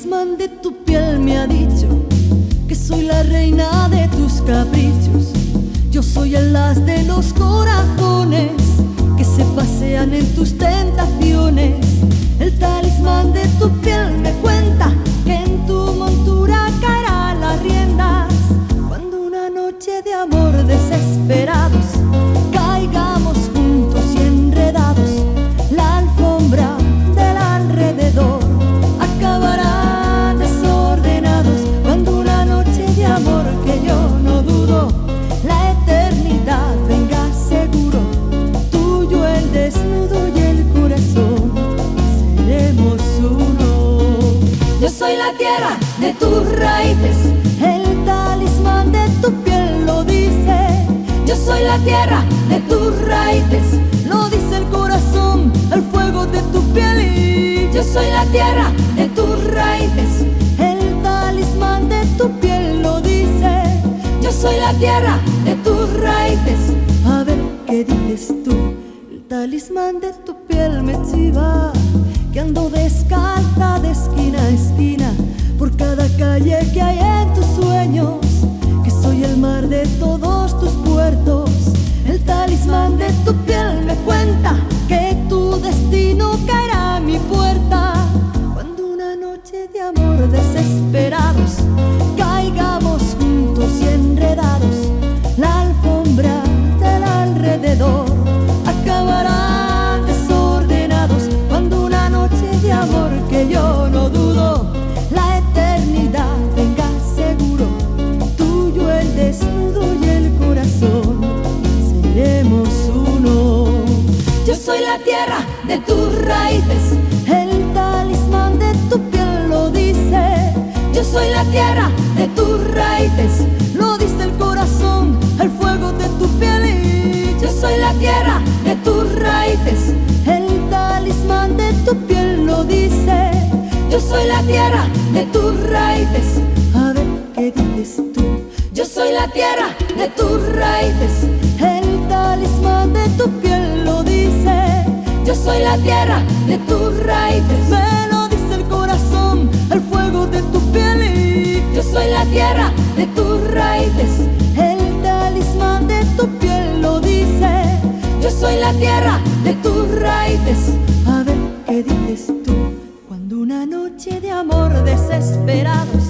talismán de tu piel me ha dicho que soy la reina de tus caprichos. Yo soy el as de los corazones que se pasean en tus tentaciones. El talismán de tu piel me cuenta que en tu montura caerá las riendas cuando una noche de amor desesperados caigamos juntos y enredados. La alfombra del alrededor acabará desordenados cuando una noche de amor que yo no dudo la eternidad venga seguro. Tuyo el desnudo y el corazón, seremos uno. Yo soy la tierra de tus raíces, el talismán de tu piel lo dice. Yo soy la tierra de tus raíces, lo dice el corazón, el fuego de tu piel. Y yo soy la tierra de tus raíces, el talismán de tu piel lo dice. Yo soy la tierra de tus raíces. A ver qué dices tú. El talismán de tu piel me chiva que ando descalza de esquina a esquina por cada calle que hay en tus sueños, que soy el mar de todos tus puertos. El talismán de tu piel me cuenta que tu destino caerá a mi puerta cuando una noche de amor desesperados caigamos juntos y enredados. La alfombra del alrededor acabará desordenados cuando una noche de amor que yo no dudo la eternidad venga seguro. Tuyo el desnudo y el corazón, seremos uno. Yo soy la tierra de tus raíces, el talismán de tu piel lo dice. Yo soy la tierra de tus raíces, lo dice el corazón, el fuego de tu piel. Y yo soy la tierra de tus raíces, el talismán de tu piel lo dice. Yo soy la tierra de tus raíces. A ver qué dices tú. Yo soy la tierra de tus raíces, el talismán de tu piel lo dice. Yo soy la tierra de tus raíces, me lo dice el corazón, el fuego de tu piel. Y yo soy la tierra de tus raíces, el talismán de tu piel lo dice. Yo soy la tierra de tus raíces. A ver qué dices tú. Cuando una noche de amor desesperados